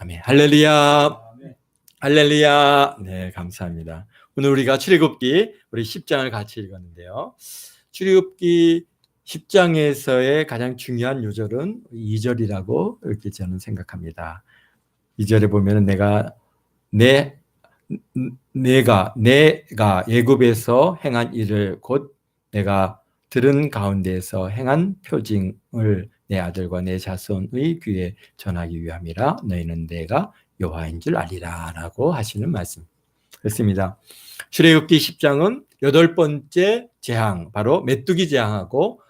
아멘. 할렐루야. 할렐루야. 네, 감사합니다. 오늘 우리가 출애굽기 우리 10장을 같이 읽었는데요. 출애굽기 10장에서의 가장 중요한 요절은 2절이라고 이렇게 저는 생각합니다. 2절에 보면은 내가 애굽에서 행한 일을 곧 내가 들은 가운데에서 행한 표징을 내 아들과 내 자손의 귀에 전하기 위함이라. 너희는 내가 여호와인 줄 알리라 라고 하시는 말씀 그렇습니다. 출애굽기 10장은 8번째 재앙, 바로 메뚜기 재앙하고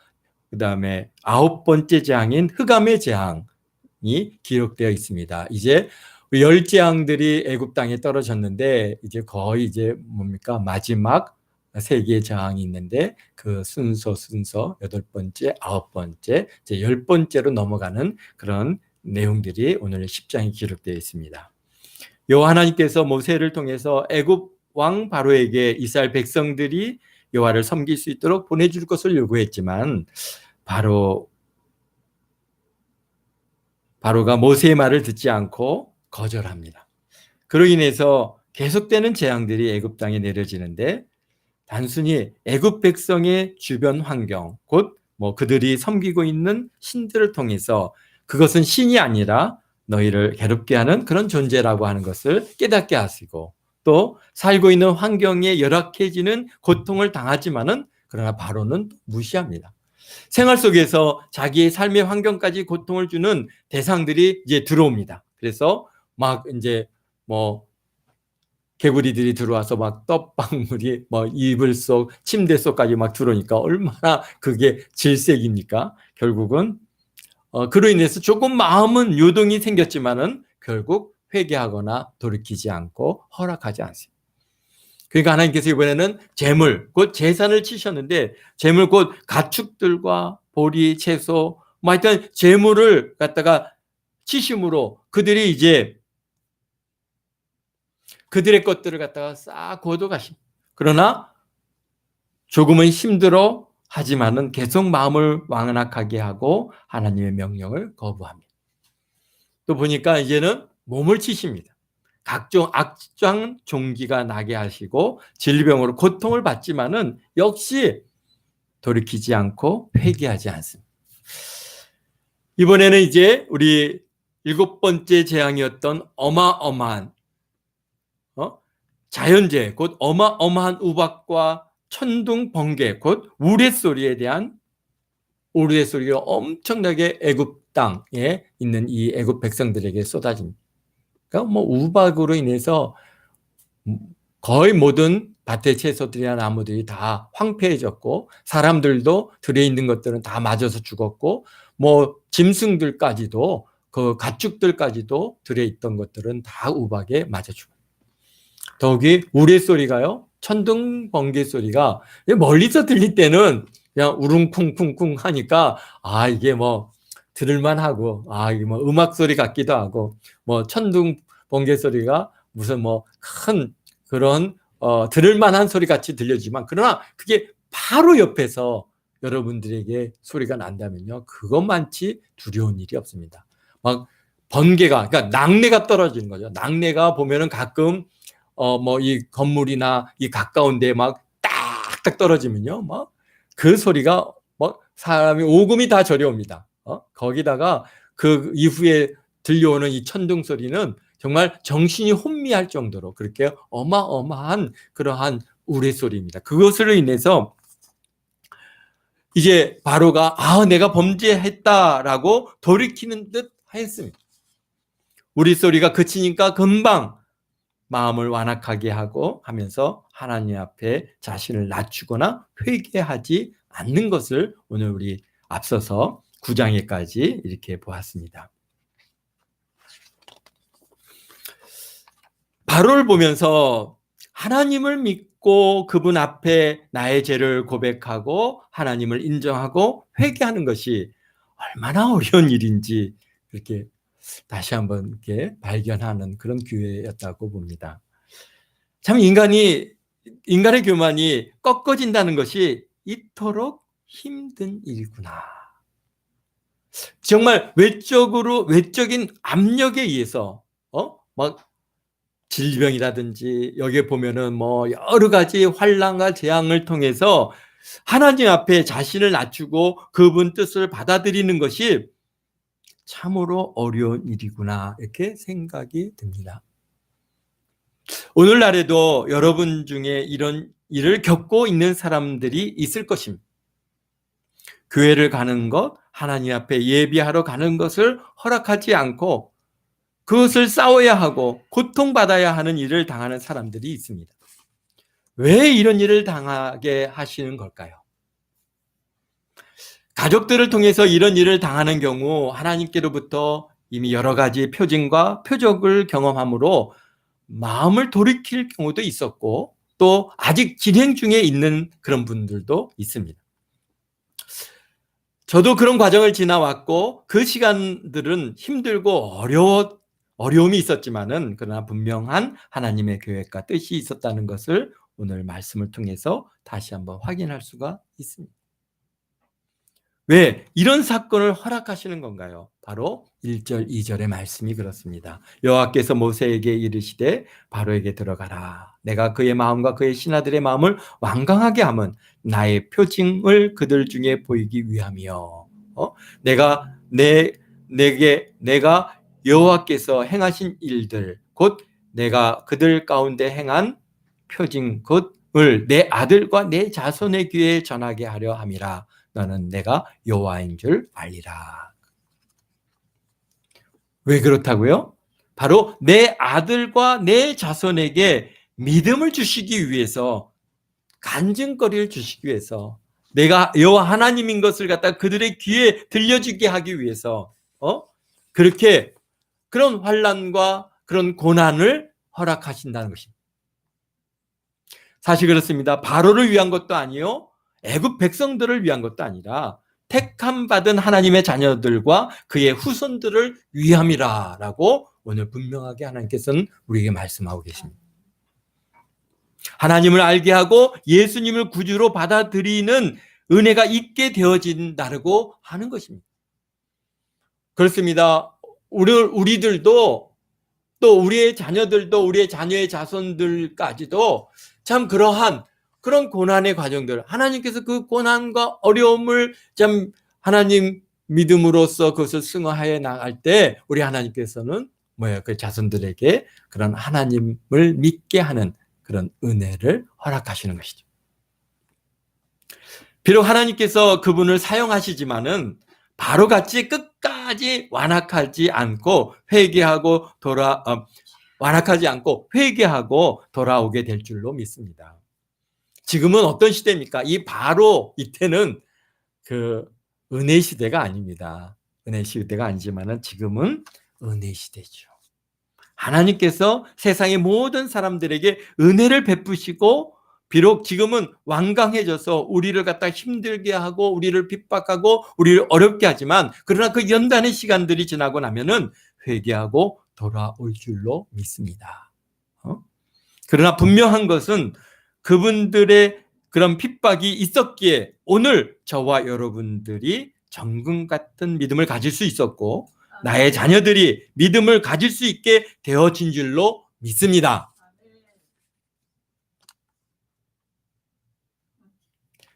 그 다음에 9번째 재앙인 흑암의 재앙이 기록되어 있습니다. 이제 10재앙들이 애굽 땅에 떨어졌는데 이제 거의 이제 뭡니까? 마지막 3개의 재앙이 있는데 그 순서 8번째, 9번째, 이제 10번째로 넘어가는 그런 내용들이 오늘 10장에 기록되어 있습니다. 여호와 하나님께서 모세를 통해서 애굽 왕 바로에게 이스라엘 백성들이 여호와를 섬길 수 있도록 보내줄 것을 요구했지만 바로가 모세의 말을 듣지 않고 거절합니다. 그로 인해서 계속되는 재앙들이 애굽 땅에 내려지는데 단순히 애굽 백성의 주변 환경, 곧 그들이 섬기고 있는 신들을 통해서 그것은 신이 아니라 너희를 괴롭게 하는 그런 존재라고 하는 것을 깨닫게 하시고, 또 살고 있는 환경에 열악해지는 고통을 당하지만은 그러나 바로는 무시합니다. 생활 속에서 자기의 삶의 환경까지 고통을 주는 대상들이 이제 들어옵니다. 그래서 막 이제 개구리들이 들어와서 막 떡방울이 이불 속, 침대 속까지 막 들어오니까 얼마나 그게 질색입니까? 결국은 그로 인해서 조금 마음은 요동이 생겼지만은 결국 회개하거나 돌이키지 않고 허락하지 않습니다. 그러니까 하나님께서 이번에는 재물, 곧 제산을 치셨는데, 재물 곧 가축들과 보리, 채소, 하여튼 재물을 갖다가 치심으로 그들이 이제 그들의 것들을 갖다가 싹 거둬 가십니다. 그러나 조금은 힘들어 하지만은 계속 마음을 완악하게 하고 하나님의 명령을 거부합니다. 또 보니까 이제는 몸을 치십니다. 각종 악장 종기가 나게 하시고 질병으로 고통을 받지만은 역시 돌이키지 않고 회개하지 않습니다. 이번에는 이제 우리 7번째 재앙이었던 어마어마한 자연재해, 곧 어마어마한 우박과 천둥, 번개, 곧 우레소리에 대한 우레소리가 엄청나게 애굽 땅에 있는 이 애굽 백성들에게 쏟아집니다. 그러니까 우박으로 인해서 거의 모든 밭의 채소들이나 나무들이 다 황폐해졌고, 사람들도 들에 있는 것들은 다 맞아서 죽었고, 짐승들까지도, 그 가축들까지도 들에 있던 것들은 다 우박에 맞아 죽었습니다. 더욱이 우레소리가요, 천둥 번개 소리가 멀리서 들릴 때는 그냥 우릉쿵쿵쿵 하니까 이게 들을만 하고, 이게 음악 소리 같기도 하고, 천둥 번개 소리가 무슨 큰 그런 들을만한 소리 같이 들려지만, 그러나 그게 바로 옆에서 여러분들에게 소리가 난다면요, 그것만치 두려운 일이 없습니다. 번개가, 그러니까 낙뢰가 떨어지는 거죠. 낙뢰가 보면은 가끔 이 건물이나 이 가까운 데에 딱딱 떨어지면요, 그 소리가 사람이 오금이 다 저려옵니다. 거기다가 그 이후에 들려오는 이 천둥 소리는 정말 정신이 혼미할 정도로 그렇게 어마어마한 그러한 우레소리입니다. 그것으로 인해서 이제 바로가 내가 범죄했다라고 돌이키는 듯 했습니다. 우레소리가 그치니까 금방 마음을 완악하게 하고 하면서 하나님 앞에 자신을 낮추거나 회개하지 않는 것을 오늘 우리 앞서서 9장에까지 이렇게 보았습니다. 바로를 보면서 하나님을 믿고 그분 앞에 나의 죄를 고백하고 하나님을 인정하고 회개하는 것이 얼마나 어려운 일인지 이렇게 다시 한번 이렇게 발견하는 그런 기회였다고 봅니다. 참 인간의 교만이 꺾어진다는 것이 이토록 힘든 일이구나. 정말 외적인 압력에 의해서 막 질병이라든지 여기에 보면은 뭐 여러 가지 환난과 재앙을 통해서 하나님 앞에 자신을 낮추고 그분 뜻을 받아들이는 것이 참으로 어려운 일이구나 이렇게 생각이 듭니다. 오늘날에도 여러분 중에 이런 일을 겪고 있는 사람들이 있을 것입니다. 교회를 가는 것, 하나님 앞에 예비하러 가는 것을 허락하지 않고 그것을 싸워야 하고 고통받아야 하는 일을 당하는 사람들이 있습니다. 왜 이런 일을 당하게 하시는 걸까요? 가족들을 통해서 이런 일을 당하는 경우 하나님께로부터 이미 여러 가지 표징과 표적을 경험함으로 마음을 돌이킬 경우도 있었고 또 아직 진행 중에 있는 그런 분들도 있습니다. 저도 그런 과정을 지나왔고 그 시간들은 힘들고 어려움이 있었지만은 그러나 분명한 하나님의 계획과 뜻이 있었다는 것을 오늘 말씀을 통해서 다시 한번 확인할 수가 있습니다. 왜 이런 사건을 허락하시는 건가요? 바로 1절, 2절의 말씀이 그렇습니다. 여호와께서 모세에게 이르시되 바로에게 들어가라. 내가 그의 마음과 그의 신하들의 마음을 완강하게 함은 나의 표징을 그들 중에 보이기 위함이요. 내가 여호와께서 행하신 일들 곧 내가 그들 가운데 행한 표징 곧을 내 아들과 내 자손의 귀에 전하게 하려 함이라. 너는 내가 여호와인 줄 알리라. 왜 그렇다고요? 바로 내 아들과 내 자손에게 믿음을 주시기 위해서, 간증거리를 주시기 위해서, 내가 여호와 하나님인 것을 갖다 그들의 귀에 들려주게 하기 위해서 그렇게 그런 환난과 그런 고난을 허락하신다는 것입니다. 사실 그렇습니다. 바로를 위한 것도 아니요 애굽 백성들을 위한 것도 아니라 택함 받은 하나님의 자녀들과 그의 후손들을 위함이라라고 오늘 분명하게 하나님께서는 우리에게 말씀하고 계십니다. 하나님을 알게 하고 예수님을 구주로 받아들이는 은혜가 있게 되어진다고 하는 것입니다. 그렇습니다. 우리들도 또 우리의 자녀들도 우리의 자녀의 자손들까지도 참 그러한 그런 고난의 과정들, 하나님께서 그 고난과 어려움을 참 하나님 믿음으로써 그것을 승화해 나갈 때 우리 하나님께서는 그 자손들에게 그런 하나님을 믿게 하는 그런 은혜를 허락하시는 것이죠. 비록 하나님께서 그분을 사용하시지만은 바로같이 끝까지 완악하지 않고 회개하고 돌아오게 될 줄로 믿습니다. 지금은 어떤 시대입니까? 이 바로 이때는 그 은혜 시대가 아닙니다. 은혜 시대가 아니지만은 지금은 은혜 시대죠. 하나님께서 세상의 모든 사람들에게 은혜를 베푸시고 비록 지금은 완강해져서 우리를 갖다 힘들게 하고 우리를 핍박하고 우리를 어렵게 하지만 그러나 그 연단의 시간들이 지나고 나면은 회개하고 돌아올 줄로 믿습니다. 그러나 분명한 것은 그분들의 그런 핍박이 있었기에 오늘 저와 여러분들이 정금 같은 믿음을 가질 수 있었고 나의 자녀들이 믿음을 가질 수 있게 되어진 줄로 믿습니다.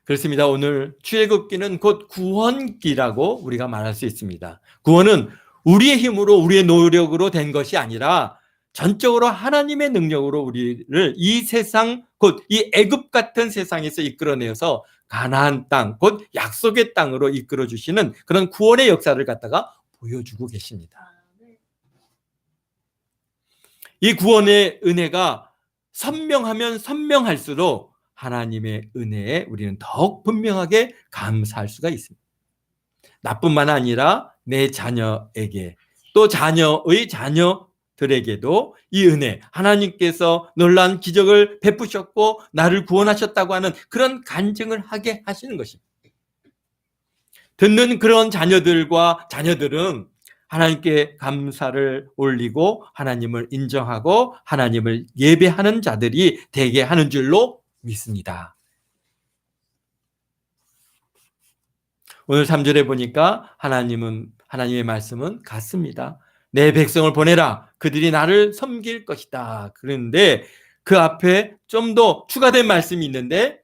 그렇습니다. 오늘 출애굽기는 곧 구원기라고 우리가 말할 수 있습니다. 구원은 우리의 힘으로 우리의 노력으로 된 것이 아니라 전적으로 하나님의 능력으로 우리를 이 세상 곧 이 애굽 같은 세상에서 이끌어내어서 가나안 땅 곧 약속의 땅으로 이끌어 주시는 그런 구원의 역사를 갖다가 보여주고 계십니다. 이 구원의 은혜가 선명하면 선명할수록 하나님의 은혜에 우리는 더욱 분명하게 감사할 수가 있습니다. 나뿐만 아니라 내 자녀에게 또 자녀의 자녀들에게도 이 은혜, 하나님께서 놀라운 기적을 베푸셨고 나를 구원하셨다고 하는 그런 간증을 하게 하시는 것입니다. 듣는 그런 자녀들은 하나님께 감사를 올리고 하나님을 인정하고 하나님을 예배하는 자들이 되게 하는 줄로 믿습니다. 오늘 3절에 보니까 하나님의 말씀은 같습니다. 내 백성을 보내라. 그들이 나를 섬길 것이다. 그런데 그 앞에 좀 더 추가된 말씀이 있는데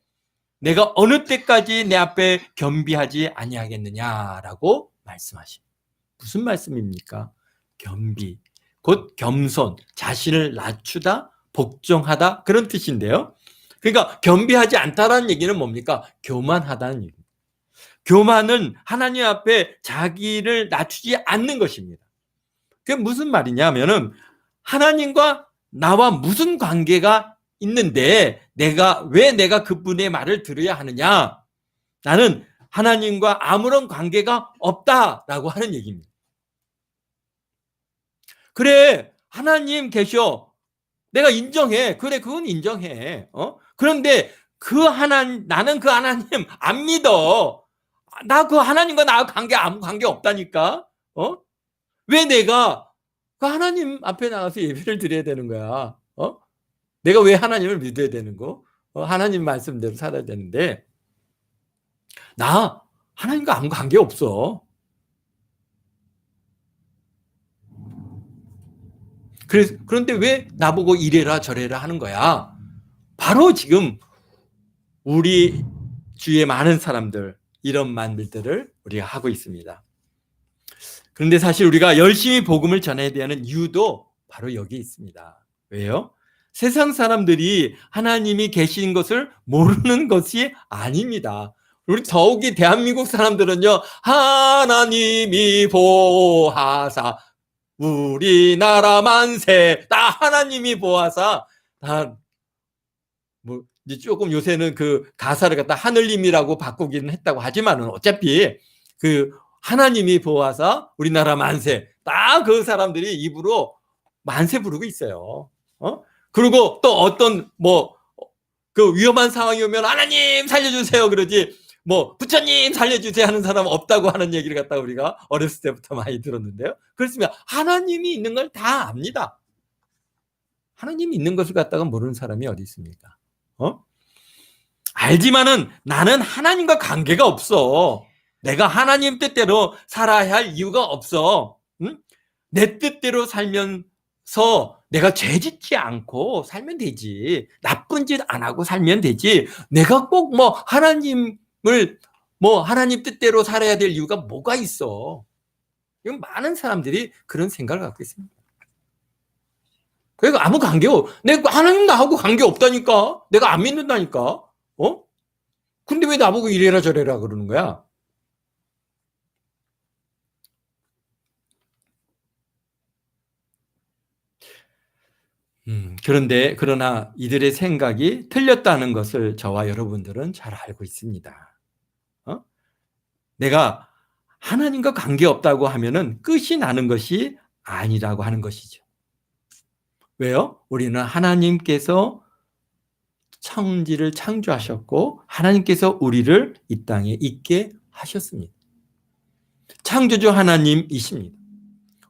내가 어느 때까지 내 앞에 겸비하지 아니하겠느냐라고 말씀하십니다. 무슨 말씀입니까? 겸비, 곧 겸손, 자신을 낮추다, 복종하다 그런 뜻인데요. 그러니까 겸비하지 않다라는 얘기는 뭡니까? 교만하다는 얘기입니다. 교만은 하나님 앞에 자기를 낮추지 않는 것입니다. 그게 무슨 말이냐면은 하나님과 나와 무슨 관계가 있는데 왜 내가 그분의 말을 들어야 하느냐? 나는 하나님과 아무런 관계가 없다라고 하는 얘기입니다. 그래, 하나님 계셔. 내가 인정해. 그래, 그건 인정해. 그런데 나는 그 하나님 안 믿어. 나 그 하나님과 나 아무 관계 없다니까. 왜 내가 그 하나님 앞에 나가서 예배를 드려야 되는 거야? 내가 왜 하나님을 믿어야 되는 거? 하나님 말씀대로 살아야 되는데 나 하나님과 아무 관계 없어. 그런데 왜 나보고 이래라 저래라 하는 거야? 바로 지금 우리 주위에 많은 사람들 이런 말들을 우리가 하고 있습니다. 그런데 사실 우리가 열심히 복음을 전해야 되는 이유도 바로 여기 있습니다. 왜요? 세상 사람들이 하나님이 계신 것을 모르는 것이 아닙니다. 우리 더욱이 대한민국 사람들은요, 하나님이 보하사 우리나라 만세, 다 하나님이 보하사, 이제 조금 요새는 그 가사를 갖다 하늘님이라고 바꾸기는 했다고 하지만은 어차피 그 하나님이 보아서 우리나라 만세, 딱 그 사람들이 입으로 만세 부르고 있어요. 그리고 또 어떤 그 위험한 상황이 오면 하나님 살려주세요 그러지, 부처님 살려주세요 하는 사람 없다고 하는 얘기를 갖다 우리가 어렸을 때부터 많이 들었는데요. 그렇습니다. 하나님이 있는 걸 다 압니다. 하나님이 있는 것을 갖다가 모르는 사람이 어디 있습니까? 알지만은 나는 하나님과 관계가 없어. 내가 하나님 뜻대로 살아야 할 이유가 없어. 응? 내 뜻대로 살면서 내가 죄 짓지 않고 살면 되지. 나쁜 짓 안 하고 살면 되지. 내가 꼭 하나님 뜻대로 살아야 될 이유가 뭐가 있어? 이건 많은 사람들이 그런 생각을 갖고 있습니다. 그러니까 아무 내가 하나님 나하고 관계 없다니까. 내가 안 믿는다니까. 근데 왜 나보고 이래라 저래라 그러는 거야? 그러나 이들의 생각이 틀렸다는 것을 저와 여러분들은 잘 알고 있습니다. 내가 하나님과 관계없다고 하면은 끝이 나는 것이 아니라고 하는 것이죠. 왜요? 우리는 하나님께서 천지를 창조하셨고 하나님께서 우리를 이 땅에 있게 하셨습니다. 창조주 하나님이십니다.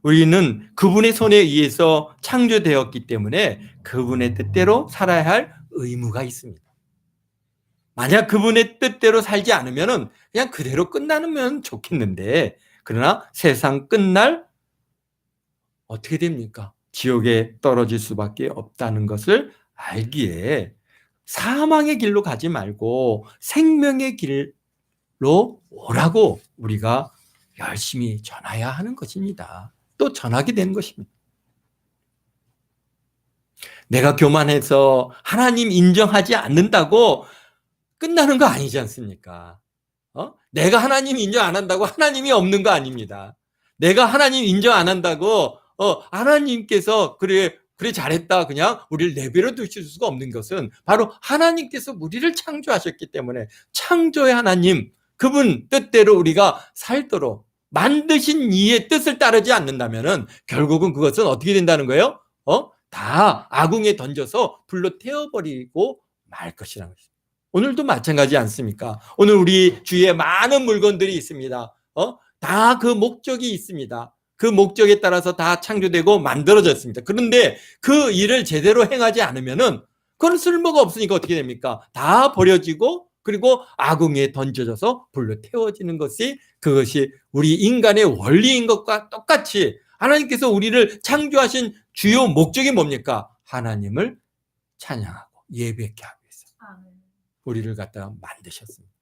우리는 그분의 손에 의해서 창조되었기 때문에 그분의 뜻대로 살아야 할 의무가 있습니다. 만약 그분의 뜻대로 살지 않으면 그냥 그대로 끝나면 좋겠는데, 그러나 세상 끝날 어떻게 됩니까? 지옥에 떨어질 수밖에 없다는 것을 알기에 사망의 길로 가지 말고 생명의 길로 오라고 우리가 열심히 전해야 하는 것입니다. 또 전하게 되는 것입니다. 내가 교만해서 하나님 인정하지 않는다고 끝나는 거 아니지 않습니까? 내가 하나님 인정 안 한다고 하나님이 없는 거 아닙니다. 내가 하나님 인정 안 한다고 하나님께서 그래 잘했다 그냥 우리를 내버려 두실 수가 없는 것은 바로 하나님께서 우리를 창조하셨기 때문에 창조의 하나님 그분 뜻대로 우리가 살도록 만드신 이의 뜻을 따르지 않는다면은 결국은 그것은 어떻게 된다는 거예요? 다 아궁에 던져서 불로 태워버리고 말 것이라는 것입니다. 오늘도 마찬가지 않습니까? 오늘 우리 주위에 많은 물건들이 있습니다. 다 그 목적이 있습니다. 그 목적에 따라서 다 창조되고 만들어졌습니다. 그런데 그 일을 제대로 행하지 않으면은 그건 쓸모가 없으니까 어떻게 됩니까? 다 버려지고 그리고 아궁이에 던져져서 불로 태워지는 것이 그것이 우리 인간의 원리인 것과 똑같이 하나님께서 우리를 창조하신 주요 목적이 뭡니까? 하나님을 찬양하고 예배케 하기 위해서 우리를 갖다가 만드셨습니다.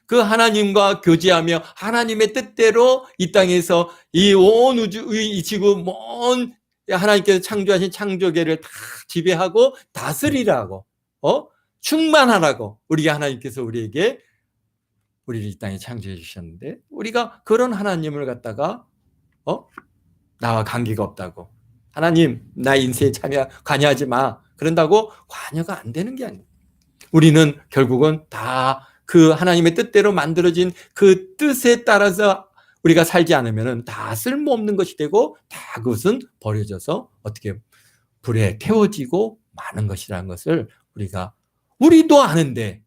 그 하나님과 교제하며 하나님의 뜻대로 이 땅에서 이 온 우주, 이 지구 먼 하나님께서 창조하신 창조계를 다 지배하고 다스리라고, 충만하라고 우리가 하나님께서 우리에게 우리를 이 땅에 창조해 주셨는데, 우리가 그런 하나님을 갖다가 나와 관계가 없다고, 하나님 나 인생에 관여하지 마, 그런다고 관여가 안 되는 게 아니에요. 우리는 결국은 다 그 하나님의 뜻대로 만들어진 그 뜻에 따라서 우리가 살지 않으면 다 쓸모없는 것이 되고, 다 그것은 버려져서 어떻게 불에 태워지고 마는 것이라는 것을 우리도 아는데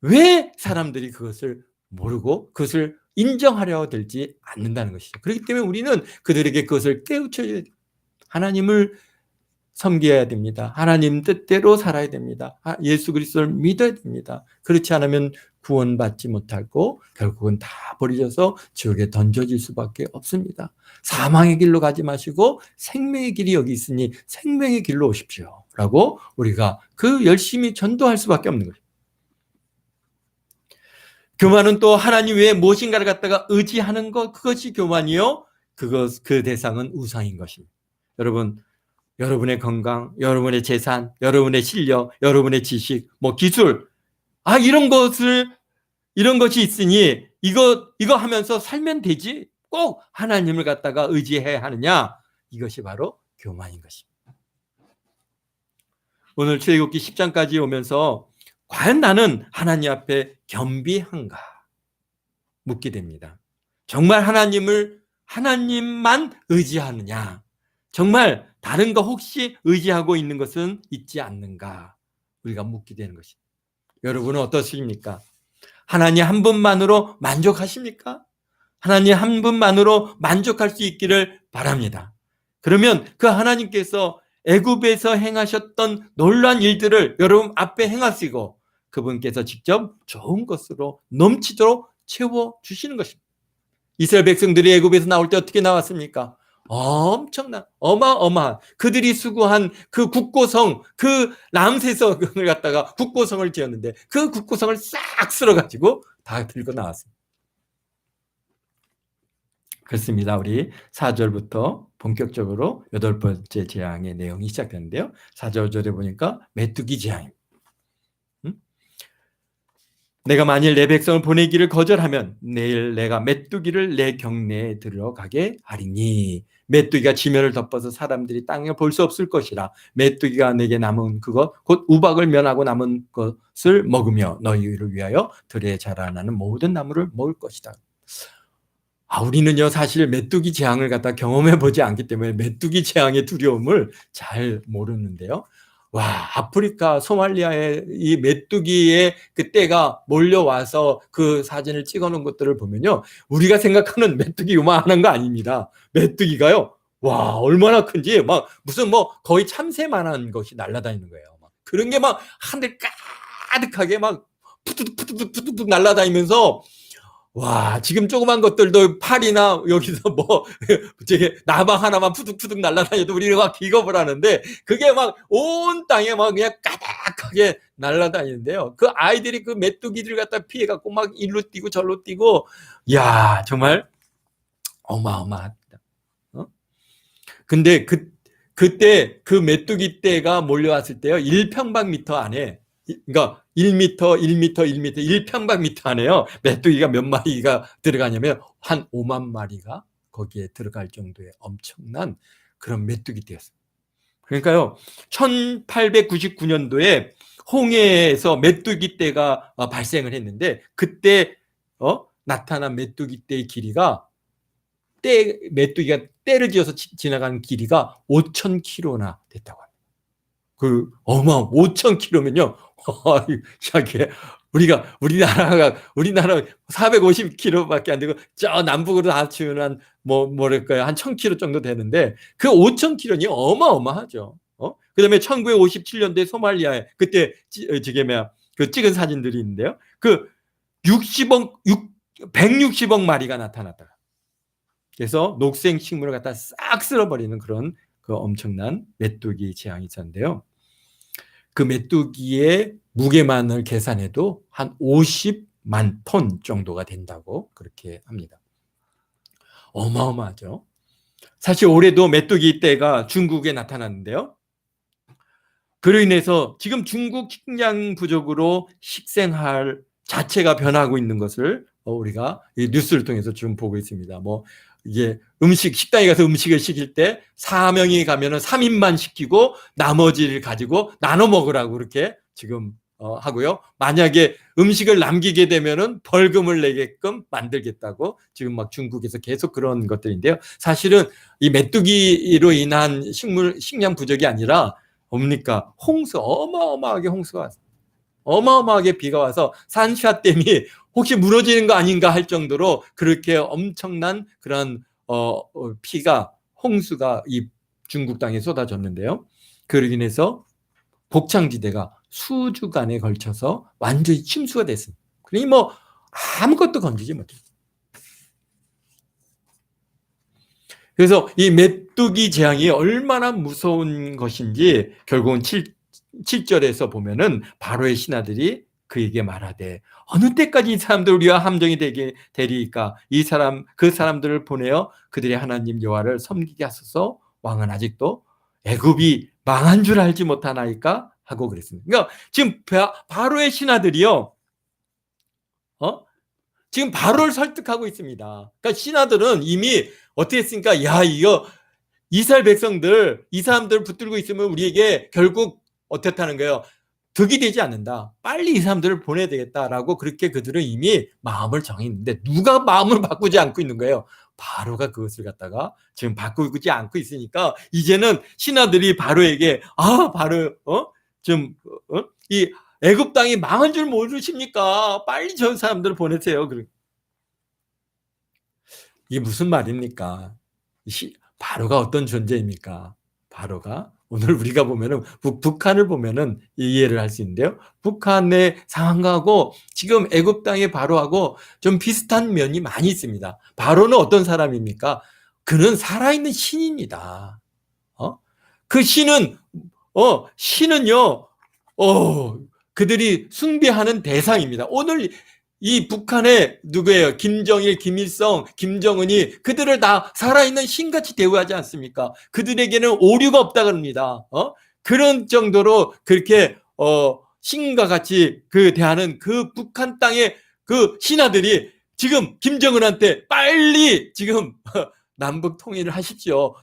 왜 사람들이 그것을 모르고 그것을 인정하려 들지 않는다는 것이죠. 그렇기 때문에 우리는 그들에게 그것을 깨우쳐야 돼요. 하나님을 섬겨야 됩니다. 하나님 뜻대로 살아야 됩니다. 예수 그리스도를 믿어야 됩니다. 그렇지 않으면 구원받지 못하고 결국은 다 버려져서 지옥에 던져질 수밖에 없습니다. 사망의 길로 가지 마시고 생명의 길이 여기 있으니 생명의 길로 오십시오 라고 우리가 열심히 전도할 수밖에 없는 거예요. 교만은 또 하나님 외에 무엇인가를 갖다가 의지하는 것, 그것이 교만이요. 그 대상은 우상인 것입니다. 여러분의 건강, 여러분의 재산, 여러분의 실력, 여러분의 지식, 기술, 이런 것이 있으니 이거 하면서 살면 되지, 꼭 하나님을 갖다가 의지해야 하느냐, 이것이 바로 교만인 것입니다. 오늘 출애굽기 10장까지 오면서 과연 나는 하나님 앞에 겸비한가 묻게 됩니다. 정말 하나님만 의지하느냐, 정말 다른 거 혹시 의지하고 있는 것은 있지 않는가, 우리가 묻게 되는 것입니다. 여러분은 어떠십니까? 하나님 한 분만으로 만족하십니까? 하나님 한 분만으로 만족할 수 있기를 바랍니다. 그러면 그 하나님께서 애굽에서 행하셨던 놀라운 일들을 여러분 앞에 행하시고 그분께서 직접 좋은 것으로 넘치도록 채워주시는 것입니다. 이스라엘 백성들이 애굽에서 나올 때 어떻게 나왔습니까? 엄청난 어마어마한 그들이 수고한 그 국고성, 그 람세성을 갖다가 국고성을 지었는데 그 국고성을 싹 쓸어가지고 다 들고 나왔습니다. 그렇습니다. 우리 4절부터 본격적으로 8번째 재앙의 내용이 시작되는데요. 4절 5절에 보니까 메뚜기 재앙입니다. 내가 만일 내 백성을 보내기를 거절하면 내일 내가 메뚜기를 내 경내에 들어가게 하리니 메뚜기가 지면을 덮어서 사람들이 땅에 볼 수 없을 것이라. 메뚜기가 내게 남은 그것 곧 우박을 면하고 남은 것을 먹으며 너희를 위하여 들에 자라나는 모든 나무를 먹을 것이다. 우리는요 사실 메뚜기 재앙을 갖다 경험해 보지 않기 때문에 메뚜기 재앙의 두려움을 잘 모르는데요. 아프리카 소말리아의 이 메뚜기의 그 떼가 몰려와서 그 사진을 찍어 놓은 것들을 보면요, 우리가 생각하는 메뚜기 요만한 거 아닙니다. 메뚜기가요, 얼마나 큰지 무슨 거의 참새만한 것이 날아다니는 거예요. 그런 게 하늘 가득하게 푸드득 날아다니면서, 지금 조그만 것들도 팔이나 여기서 나방 하나만 푸득푸득 날아다녀도 우리가 막 기겁을 하는데, 그게 온 땅에 그냥 까닥하게 날아다니는데요. 그 아이들이 그 메뚜기들 갖다 피해갖고 일로 뛰고 절로 뛰고, 정말 어마어마합니다. 근데 그때 그 메뚜기 떼가 몰려왔을 때요, 1평방미터 안에, 그러니까 1m, 1m, 1m, 1평방미터 안에요, 메뚜기가 몇 마리가 들어가냐면 한 5만 마리가 거기에 들어갈 정도의 엄청난 그런 메뚜기 떼였어요. 그러니까요, 1899년도에 홍해에서 메뚜기 떼가 발생을 했는데, 그때 나타난 메뚜기 떼의 길이가, 메뚜기가 떼를 지어서 지나가는 길이가 5,000km나 됐다고 합니다. 5,000km면요, 우리나라 450km밖에 안 되고, 저 남북으로 다 치면 한 1,000km 정도 되는데, 그 5,000km니 어마어마하죠. 그 다음에 1957년도에 소말리아에, 그때 찍은 사진들이 있는데요. 160억 마리가 나타났다. 그래서 녹색 식물을 갖다 싹 쓸어버리는 그런 그 엄청난 메뚜기 재앙이 있었는데요. 그 메뚜기의 무게만을 계산해도 한 50만 톤 정도가 된다고 그렇게 합니다. 어마어마하죠. 사실 올해도 메뚜기 떼가 중국에 나타났는데요. 그로 인해서 지금 중국 식량 부족으로 식생활 자체가 변하고 있는 것을 우리가 이 뉴스를 통해서 지금 보고 있습니다. 뭐 이게 식당에 가서 음식을 시킬 때 4명이 가면은 3인만 시키고 나머지를 가지고 나눠 먹으라고 그렇게 지금 하고요. 만약에 음식을 남기게 되면은 벌금을 내게끔 만들겠다고 지금 막 중국에서 계속 그런 것들인데요. 사실은 이 메뚜기로 인한 식량 부족이 아니라 뭡니까? 홍수, 어마어마하게 홍수가 왔어요. 어마어마하게 비가 와서 산샤댐이 혹시 무너지는 거 아닌가 할 정도로 그렇게 엄청난 그런 피가, 홍수가 이 중국 땅에 쏟아졌는데요. 그로 인해서 곡창지대가 수주간에 걸쳐서 완전히 침수가 됐습니다. 그러니 뭐 아무것도 건지지 못해요. 그래서 이 메뚜기 재앙이 얼마나 무서운 것인지 결국은 7절에서 보면은 바로의 신하들이 그에게 말하되 어느 때까지 이 사람들 우리와 함정이 되리이까 그 사람들을 보내어 그들의 하나님 여호와를 섬기게 하소서. 왕은 아직도 애굽이 망한 줄 알지 못하나이까 하고 그랬습니다. 그러니까 지금 바로의 신하들이요, 지금 바로를 설득하고 있습니다. 그러니까 신하들은 이미 어떻게 했습니까? 야, 이거 이스라엘 백성들, 이 사람들 붙들고 있으면 우리에게 결국 어떻다는 거예요? 득이 되지 않는다. 빨리 이 사람들을 보내야 되겠다라고 그렇게 그들은 이미 마음을 정했는데 누가 마음을 바꾸지 않고 있는 거예요? 바로가 그것을 갖다가 지금 바꾸지 않고 있으니까 이제는 신하들이 바로에게 바로 이 애굽 땅이 망한 줄 모르십니까? 빨리 저 사람들을 보내세요. 이게 무슨 말입니까? 바로가 어떤 존재입니까? 바로가 오늘 우리가 보면은 북한을 보면은 이해를 할 수 있는데요. 북한의 상황하고 지금 애굽 땅의 바로하고 좀 비슷한 면이 많이 있습니다. 바로는 어떤 사람입니까? 그는 살아있는 신입니다. 그 신은요, 그들이 숭배하는 대상입니다. 오늘 이 북한의 누구예요? 김정일, 김일성, 김정은이 그들을 다 살아있는 신같이 대우하지 않습니까? 그들에게는 오류가 없다 그럽니다. 그런 정도로 그렇게 신과 같이 대하는 그 북한 땅의 그 신하들이 지금 김정은한테 빨리 지금 남북 통일을 하십시오.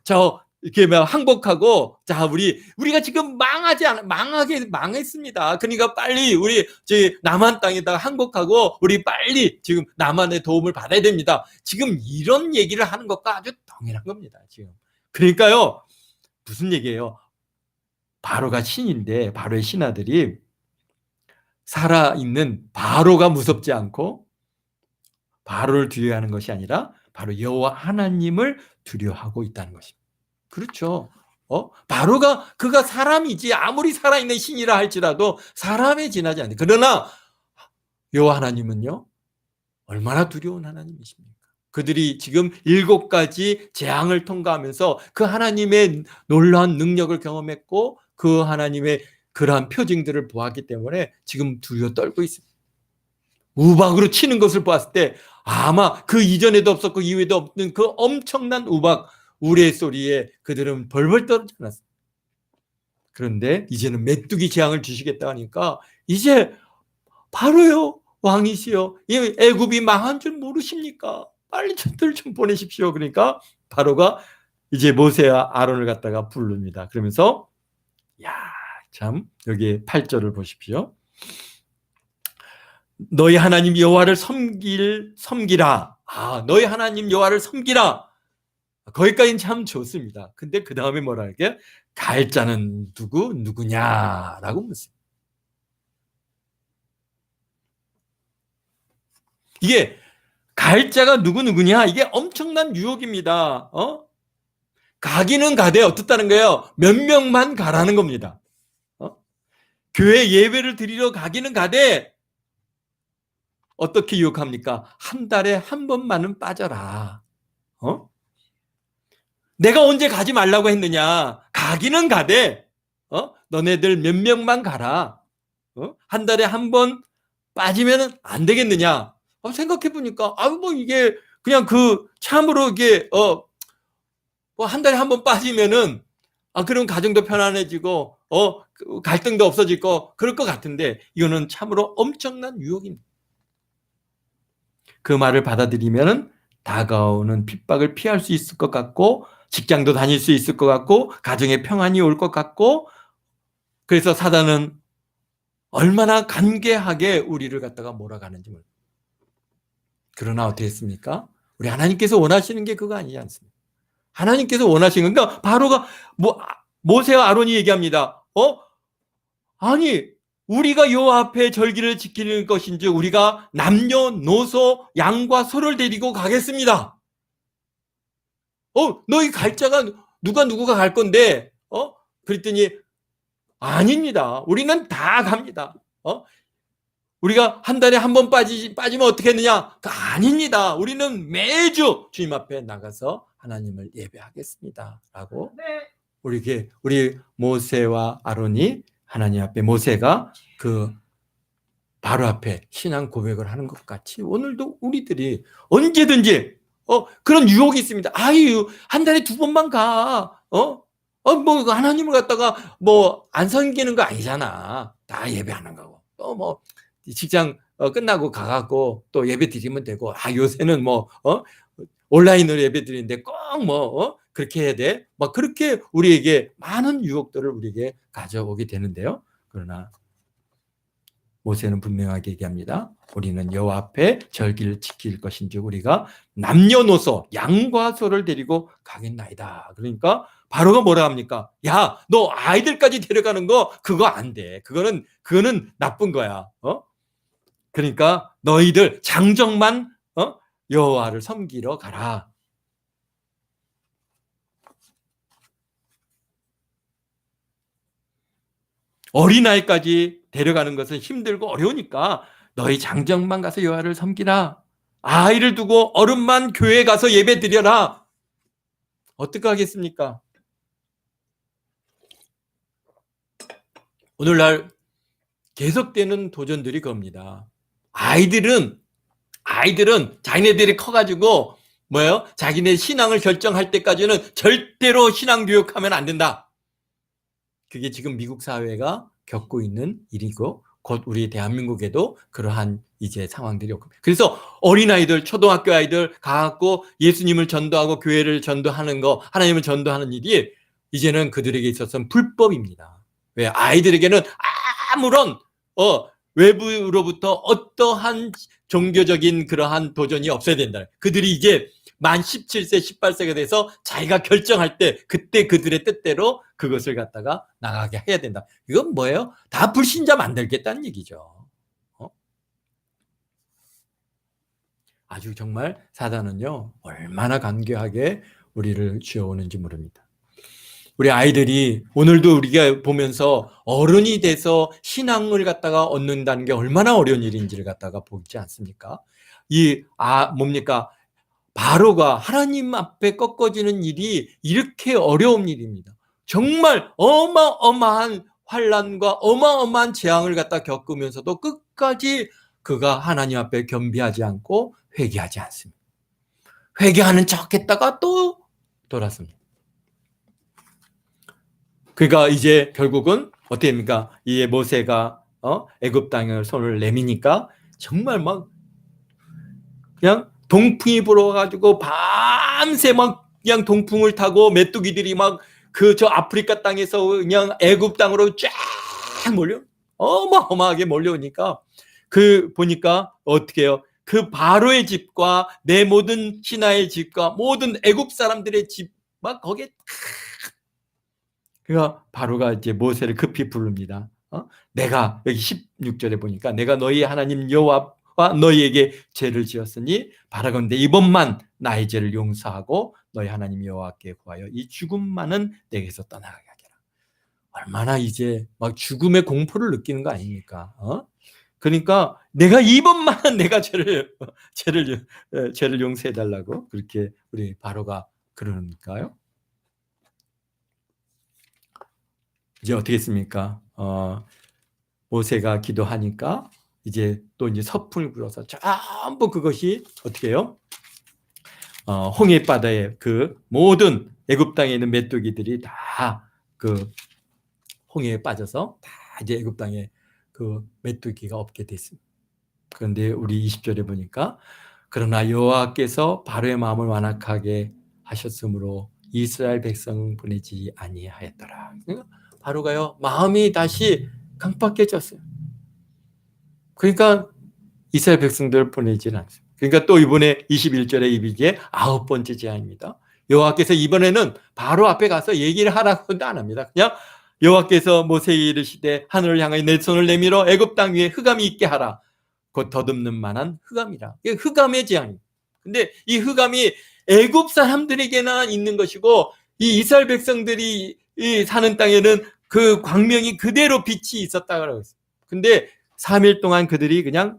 이렇게 항복하고, 자, 우리가 지금 망했습니다. 그러니까 빨리 남한 땅에다가 항복하고, 우리 빨리 지금 남한의 도움을 받아야 됩니다. 지금 이런 얘기를 하는 것과 아주 동일한 겁니다, 지금. 그러니까요, 무슨 얘기예요? 바로가 신인데, 바로의 신하들이 살아있는 바로가 무섭지 않고, 바로를 두려워하는 것이 아니라, 바로 여호와 하나님을 두려워하고 있다는 것입니다. 그렇죠. 그가 사람이지 아무리 살아있는 신이라 할지라도 사람에 지나지 않는다. 그러나 여호와 하나님은요, 얼마나 두려운 하나님이십니까? 그들이 지금 7가지 재앙을 통과하면서 그 하나님의 놀라운 능력을 경험했고 그 하나님의 그러한 표징들을 보았기 때문에 지금 두려워 떨고 있습니다. 우박으로 치는 것을 보았을 때 아마 그 이전에도 없었고 이후에도 없는 그 엄청난 우레소리에 그들은 벌벌 떨지 않았어요. 그런데 이제는 메뚜기 재앙을 주시겠다 하니까 이제 바로요, 왕이시여, 애굽이 망한 줄 모르십니까? 빨리 저들 좀 보내십시오. 그러니까 바로가 이제 모세와 아론을 갖다가 부릅니다. 그러면서 참 여기 8절을 보십시오. 너희 하나님 여호와를 섬기라. 너희 하나님 여호와를 섬기라. 거기까지는 참 좋습니다. 근데 그 다음에 뭐라 할게요? 가해자는 누구냐라고 묻습니다. 이게 가해자가 누구냐? 이게 엄청난 유혹입니다. 가기는 가되 어떻다는 거예요? 몇 명만 가라는 겁니다. 교회 예배를 드리러 가기는 가되 어떻게 유혹합니까? 한 달에 한 번만은 빠져라. 내가 언제 가지 말라고 했느냐? 가기는 가되, 너네들 몇 명만 가라. 한 달에 한 번 빠지면 안 되겠느냐? 생각해 보니까, 뭐 이게 그냥 참으로 이게, 뭐 한 달에 한 번 빠지면은, 그럼 가정도 편안해지고, 갈등도 없어질 그럴 것 같은데, 이거는 참으로 엄청난 유혹입니다. 그 말을 받아들이면은 다가오는 핍박을 피할 수 있을 것 같고, 직장도 다닐 수 있을 것 같고, 가정에 평안이 올 것 같고, 그래서 사단은 얼마나 간계하게 우리를 갖다가 몰아가는지 모릅니다. 그러나 어떻게 했습니까? 우리 하나님께서 원하시는 게 그거 아니지 않습니까? 하나님께서 원하시는, 그러니까 바로가 모세와 아론이 얘기합니다. 아니, 우리가 여호와 앞에 절기를 지키는 것인지 우리가 남녀노소 양과 소를 데리고 가겠습니다. 너희 갈 자가 누가 갈 건데? 그랬더니 아닙니다. 우리는 다 갑니다. 우리가 한 달에 한 번 빠지면 어떻게 했느냐? 아닙니다. 우리는 매주 주님 앞에 나가서 하나님을 예배하겠습니다. 라고 우리 모세와 아론이 하나님 앞에, 모세가 바로 앞에 신앙 고백을 하는 것 같이 오늘도 우리들이 언제든지 그런 유혹이 있습니다. 한 달에 2번만 가. 뭐 하나님을 갖다가 뭐 안 섬기는 거 아니잖아. 다 예배하는 거고. 또 뭐 직장 끝나고 가갖고 또 예배 드리면 되고. 요새는 뭐 온라인으로 예배 드리는데 꼭 뭐 그렇게 해야 돼. 막 그렇게 우리에게 많은 유혹들을 우리에게 가져오게 되는데요. 그러나 모세는 분명하게 얘기합니다. 우리는 여호와 앞에 절기를 지킬 것인즉 우리가 남녀노소 양과 소를 데리고 가겠나이다. 그러니까 바로가 뭐라 합니까? 야, 너 아이들까지 데려가는 거 그거 안 돼. 그거는 나쁜 거야. 그러니까 너희들 장정만 여호와를 섬기러 가라. 어린아이까지 데려가는 것은 힘들고 어려우니까 너희 장정만 가서 여호와를 섬기라. 아이를 두고 어른만 교회에 가서 예배 드려라. 어떻게 하겠습니까? 오늘날 계속되는 도전들이 겁니다. 아이들은 자기네들이 커가지고 자기네 신앙을 결정할 때까지는 절대로 신앙 교육하면 안 된다. 그게 지금 미국 사회가 겪고 있는 일이고 곧 우리 대한민국에도 그러한 이제 상황들이 없고, 그래서 어린아이들, 초등학교 아이들 가갖고 예수님을 전도하고 교회를 전도하는 거, 하나님을 전도하는 일이 이제는 그들에게 있어서는 불법입니다. 왜? 아이들에게는 아무런 외부로부터 어떠한 종교적인 그러한 도전이 없어야 된다. 그들이 이제 만 17세, 18세가 돼서 자기가 결정할 때 그때 그들의 뜻대로 그것을 갖다가 나가게 해야 된다. 이건 뭐예요? 다 불신자 만들겠다는 얘기죠. 아주 정말 사단은요, 얼마나 간교하게 우리를 쥐어오는지 모릅니다. 우리 아이들이 오늘도 우리가 보면서 어른이 돼서 신앙을 갖다가 얻는다는 게 얼마나 어려운 일인지를 갖다가 보지 않습니까? 뭡니까? 바로가 하나님 앞에 꺾어지는 일이 이렇게 어려운 일입니다. 정말 어마어마한 환난과 어마어마한 재앙을 갖다 겪으면서도 끝까지 그가 하나님 앞에 겸비하지 않고 회개하지 않습니다. 회개하는 척 했다가 또 돌았습니다. 그러니까 이제 결국은 어떻게 됩니까? 이 모세가 애굽 땅을 손을 내미니까 정말 막 그냥 동풍이 불어가지고 밤새 막 그냥 동풍을 타고 메뚜기들이 막 저 아프리카 땅에서 그냥 애굽 땅으로 쫙 어마어마하게 몰려오니까 보니까 어떻게 해요? 그 바로의 집과 내 모든 신하의 집과 모든 애굽 사람들의 집 막 거기에 그러니까 바로가 이제 모세를 급히 부릅니다. 내가 여기 16절에 보니까 내가 너희 하나님 여호와와 너희에게 죄를 지었으니 바라건대 이번만 나의 죄를 용서하고 너희 하나님 여호와께 구하여 이 죽음만은 내게서 떠나가게 하라. 얼마나 이제 막 죽음의 공포를 느끼는 거 아닙니까? 그러니까 내가 이번만 내가 죄를 용서해 달라고 그렇게 우리 바로가 그러니까요. 이제 어떻게 했습니까? 모세가 기도하니까 이제 또 이제 서풍을 불어서 전부 그것이 어떻게 해요? 홍해 바다에 그 모든 애굽 땅에 있는 메뚜기들이 다 그 홍해에 빠져서 다 이제 애굽 땅에 그 메뚜기가 없게 됐습니다. 그런데 우리 20절에 보니까 그러나 여호와께서 바로의 마음을 완악하게 하셨으므로 이스라엘 백성 보내지 아니하였더라. 그러니까 바로가요 마음이 다시 강팍해졌어요. 그러니까 이스라엘 백성들을 보내지는 않습니다. 그러니까 또 이번에 21절에 이게 9번째 제안입니다. 여호와께서 이번에는 바로 앞에 가서 얘기를 하라고도 안 합니다. 그냥 여호와께서 모세에게 이르시되 하늘을 향하여 내 손을 내밀어 애굽 땅 위에 흑암이 있게 하라. 곧 더듬는 만한 흑암이라. 이게 흑암의 재앙입니다. 근데 이 흑암이 애굽 사람들에게나 있는 것이고 이 이스라엘 백성들이 사는 땅에는 그 광명이 그대로 빛이 있었다고 했어요. 근데 3일 동안 그들이 그냥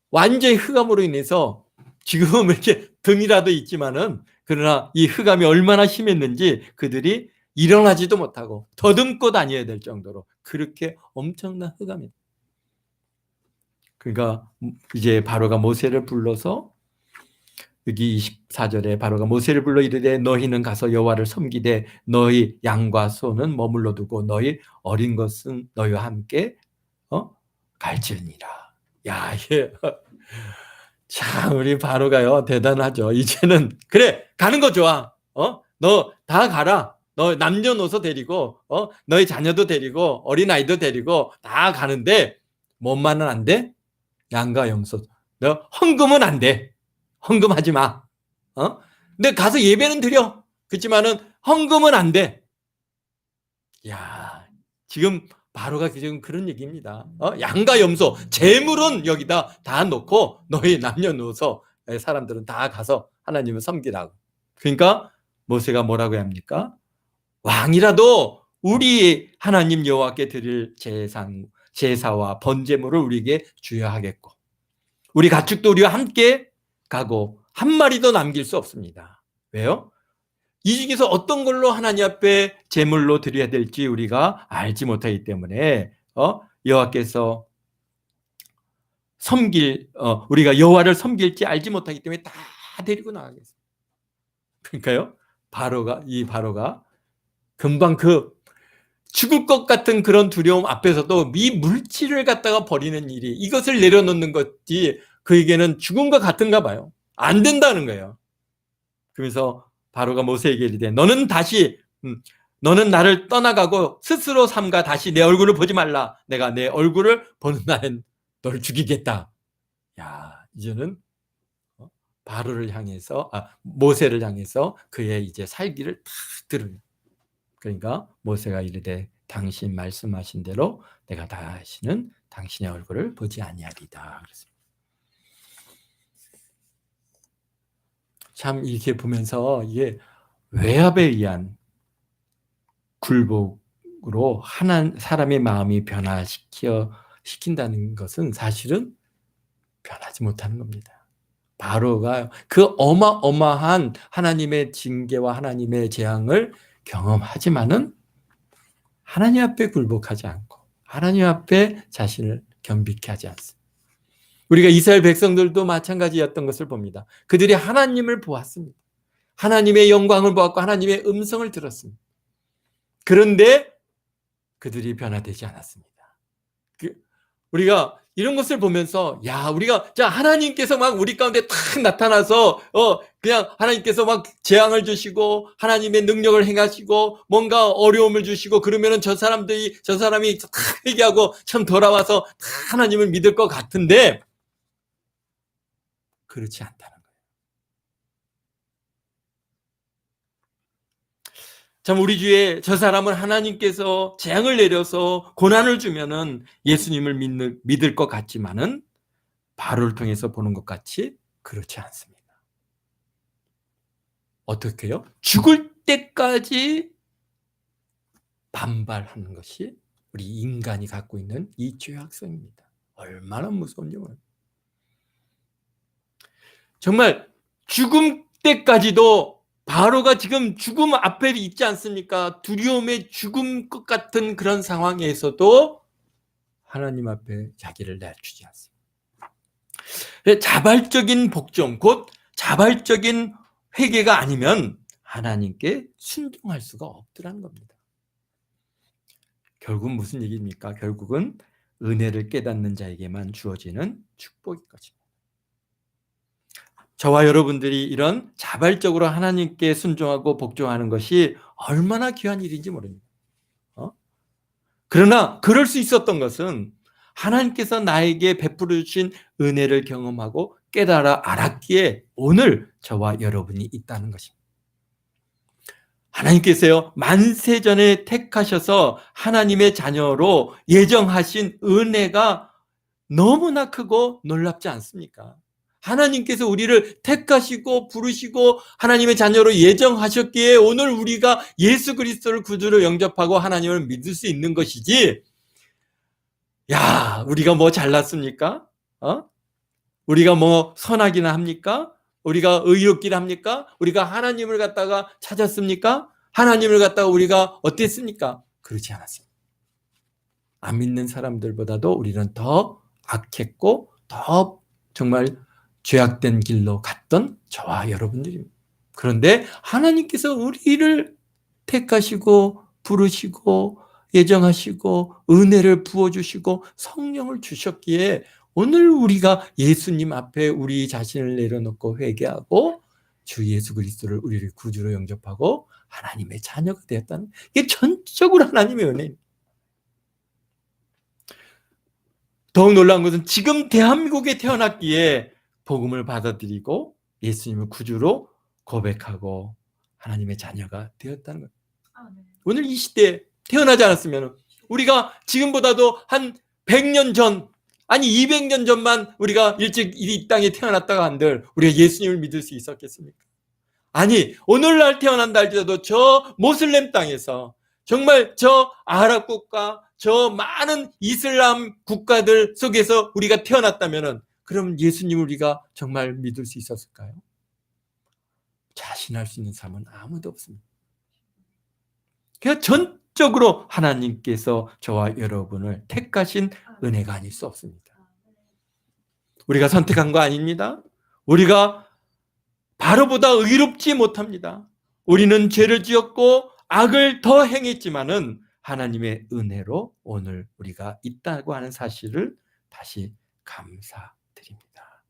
완전히 흑암으로 인해서 지금 이렇게 등이라도 있지만은 그러나 이 흑암이 얼마나 심했는지 그들이 일어나지도 못하고 더듬고 다녀야 될 정도로 그렇게 엄청난 흑암이에요. 그러니까 이제 바로가 모세를 불러서 여기 24절에 바로가 모세를 불러 이르되 너희는 가서 여호와를 섬기되 너희 양과 소는 머물러 두고 너희 어린 것은 너희와 함께 갈지니라. 야, 이게 참 우리 바로가요 대단하죠. 이제는 그래 가는 거 좋아. 너 다 가라. 너 남녀노소 데리고 너희 자녀도 데리고 어린아이도 데리고 다 가는데 뭐만은 안 돼? 양과 염소. 너 헌금은 안 돼. 헌금하지 마. 근데 가서 예배는 드려. 그렇지만은 헌금은 안 돼. 야, 지금 바로가 지금 그런 얘기입니다. 양과 염소, 재물은 여기다 다 놓고 너희 남녀노소 사람들은 다 가서 하나님을 섬기라고. 그러니까 모세가 뭐라고 합니까? 왕이라도 우리 하나님 여호와께 드릴 제사와 번제물을 우리에게 주어야 하겠고 우리 가축도 우리와 함께 가고 한 마리도 남길 수 없습니다. 왜요? 이 중에서 어떤 걸로 하나님 앞에 제물로 드려야 될지 우리가 알지 못하기 때문에 여호와께서 우리가 여호와를 섬길지 알지 못하기 때문에 다 데리고 나가겠습니다. 그러니까요, 바로가 금방 그 죽을 것 같은 그런 두려움 앞에서도 이 물질을 갖다가 버리는 일이 이것을 내려놓는 것이 그에게는 죽음과 같은가 봐요. 안 된다는 거예요. 그래서 바로가 모세에게 이르되 너는 나를 떠나가고 스스로 삼가 다시 내 얼굴을 보지 말라. 내가 내 얼굴을 보는 날엔 널 죽이겠다. 야, 이제는 모세를 향해서 그의 이제 살기를 탁 들은. 그러니까 모세가 이르되 당신 말씀하신 대로 내가 다시는 당신의 얼굴을 보지 아니하리다. 그랬습니다. 참 이렇게 보면서 이게 외압에 의한 굴복으로 사람의 마음이 시킨다는 것은 사실은 변하지 못하는 겁니다. 바로가 그 어마어마한 하나님의 징계와 하나님의 재앙을 경험하지만은 하나님 앞에 굴복하지 않고 하나님 앞에 자신을 겸비케 하지 않습니다. 우리가 이스라엘 백성들도 마찬가지였던 것을 봅니다. 그들이 하나님을 보았습니다. 하나님의 영광을 보았고 하나님의 음성을 들었습니다. 그런데 그들이 변화되지 않았습니다. 우리가 이런 것을 보면서 우리가 하나님께서 막 우리 가운데 탁 나타나서 그냥 하나님께서 막 재앙을 주시고 하나님의 능력을 행하시고 뭔가 어려움을 주시고 그러면은 저 사람이 탁 회개하고 참 돌아와서 탁 하나님을 믿을 것 같은데 그렇지 않다는 거예요. 참 우리 주위에 저 사람은 하나님께서 재앙을 내려서 고난을 주면은 예수님을 믿을 것 같지만은 바로를 통해서 보는 것 같이 그렇지 않습니다. 어떻게 해요? 죽을 때까지 반발하는 것이 우리 인간이 갖고 있는 이 죄악성입니다. 얼마나 무서운지 몰라요. 정말 죽음 때까지도 바로가 지금 죽음 앞에 있지 않습니까? 두려움의 죽음 것 같은 그런 상황에서도 하나님 앞에 자기를 낮추지 않습니다. 자발적인 복종, 곧 자발적인 회개가 아니면 하나님께 순종할 수가 없더라는 겁니다. 결국 무슨 얘기입니까? 결국은 은혜를 깨닫는 자에게만 주어지는 축복인 것입니다. 저와 여러분들이 이런 자발적으로 하나님께 순종하고 복종하는 것이 얼마나 귀한 일인지 모릅니다. 그러나 그럴 수 있었던 것은 하나님께서 나에게 베풀어 주신 은혜를 경험하고 깨달아 알았기에 오늘 저와 여러분이 있다는 것입니다. 하나님께서요, 만세전에 택하셔서 하나님의 자녀로 예정하신 은혜가 너무나 크고 놀랍지 않습니까? 하나님께서 우리를 택하시고 부르시고 하나님의 자녀로 예정하셨기에 오늘 우리가 예수 그리스도를 구주로 영접하고 하나님을 믿을 수 있는 것이지, 야, 우리가 뭐 잘났습니까? 우리가 뭐 선하기나 합니까? 우리가 의롭기나 합니까? 우리가 하나님을 갖다가 찾았습니까? 하나님을 갖다가 우리가 어땠습니까? 그렇지 않았습니다. 안 믿는 사람들보다도 우리는 더 악했고 더 정말 죄악된 길로 갔던 저와 여러분들입니다. 그런데 하나님께서 우리를 택하시고 부르시고 예정하시고 은혜를 부어주시고 성령을 주셨기에 오늘 우리가 예수님 앞에 우리 자신을 내려놓고 회개하고 주 예수 그리스도를 우리를 구주로 영접하고 하나님의 자녀가 되었다는, 이게 전적으로 하나님의 은혜입니다. 더욱 놀라운 것은 지금 대한민국에 태어났기에 복음을 받아들이고 예수님을 구주로 고백하고 하나님의 자녀가 되었다는 것. 오늘 이 시대에 태어나지 않았으면 우리가 지금보다도 한 100년 전, 아니 200년 전만 우리가 일찍 이 땅에 태어났다가 한들 우리가 예수님을 믿을 수 있었겠습니까? 아니, 오늘날 태어난다 할지라도 저 모슬렘 땅에서 정말 저 아랍 국가, 저 많은 이슬람 국가들 속에서 우리가 태어났다면 그럼 예수님을 우리가 정말 믿을 수 있었을까요? 자신할 수 있는 사람은 아무도 없습니다. 그냥 전적으로 하나님께서 저와 여러분을 택하신 은혜가 아닐 수 없습니다. 우리가 선택한 거 아닙니다. 우리가 바로보다 의롭지 못합니다. 우리는 죄를 지었고 악을 더 행했지만은 하나님의 은혜로 오늘 우리가 있다고 하는 사실을 다시 감사드립니다.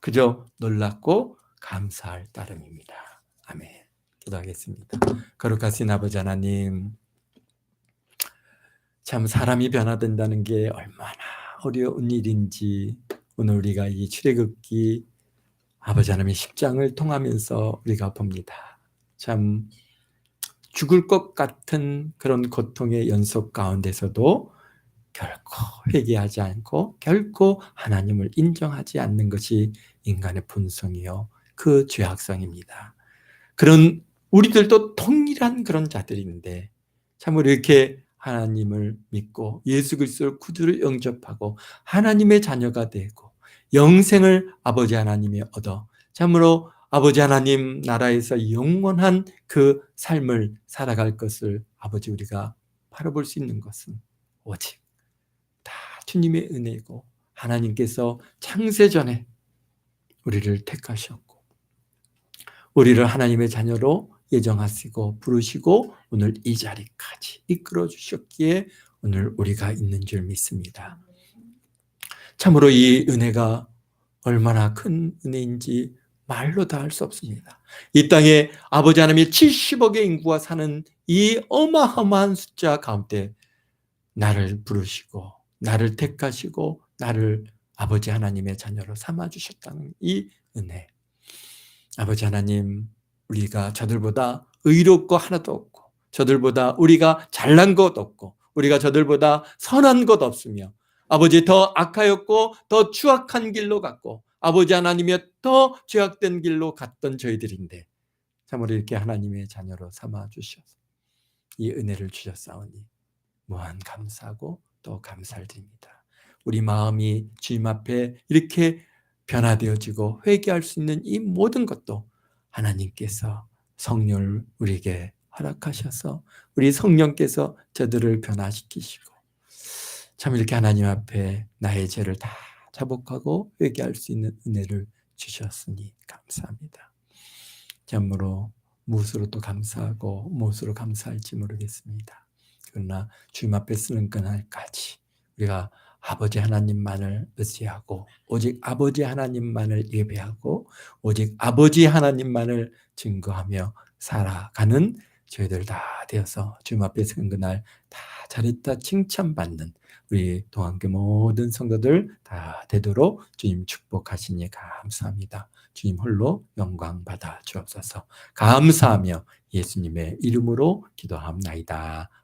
그저 놀랍고 감사할 따름입니다. 아멘. 기도하겠습니다. 거룩하신 아버지 하나님, 참 사람이 변화된다는 게 얼마나 어려운 일인지 오늘 우리가 이 출애굽기 아버지 하나님의 10장을 통하면서 우리가 봅니다. 참 죽을 것 같은 그런 고통의 연속 가운데서도 결코 회개하지 않고 결코 하나님을 인정하지 않는 것이 인간의 본성이요 그 죄악성입니다. 그런 우리들도 동일한 그런 자들인데 참으로 이렇게 하나님을 믿고 예수 그리스도를 구주로 영접하고 하나님의 자녀가 되고 영생을 아버지 하나님이 얻어 참으로 아버지 하나님 나라에서 영원한 그 삶을 살아갈 것을 아버지 우리가 바라볼 수 있는 것은 오직 다 주님의 은혜고 하나님께서 창세전에 우리를 택하셨고 우리를 하나님의 자녀로 예정하시고 부르시고 오늘 이 자리까지 이끌어 주셨기에 오늘 우리가 있는 줄 믿습니다. 참으로 이 은혜가 얼마나 큰 은혜인지 말로 다 할 수 없습니다. 이 땅에 아버지 하나님의 70억의 인구가 사는 이 어마어마한 숫자 가운데 나를 부르시고 나를 택하시고 나를 아버지 하나님의 자녀로 삼아주셨다는 이 은혜. 아버지 하나님, 우리가 저들보다 의롭고 하나도 없고 저들보다 우리가 잘난 것 없고 우리가 저들보다 선한 것 없으며 아버지 더 악하였고 더 추악한 길로 갔고 아버지 하나님이 더 죄악된 길로 갔던 저희들인데 참으로 이렇게 하나님의 자녀로 삼아주셔서 이 은혜를 주셨사오니 무한 감사하고 또 감사를 드립니다. 우리 마음이 주님 앞에 이렇게 변화되어지고 회개할 수 있는 이 모든 것도 하나님께서 성령을 우리에게 허락하셔서 우리 성령께서 저들을 변화시키시고 참 이렇게 하나님 앞에 나의 죄를 다 자복하고 회개할 수 있는 은혜를 주셨으니 감사합니다. 참으로 무엇으로 또 감사하고 무엇으로 감사할지 모르겠습니다. 그러나 주님 앞에 쓰는 그날까지 우리가 아버지 하나님만을 의지하고 오직 아버지 하나님만을 예배하고 오직 아버지 하나님만을 증거하며 살아가는 저희들 다 되어서 주님 앞에 서는 그날 다 잘했다 칭찬받는 우리 동안교 모든 성도들 다 되도록 주님 축복하시니 감사합니다. 주님 홀로 영광 받아 주옵소서. 감사하며 예수님의 이름으로 기도합나이다.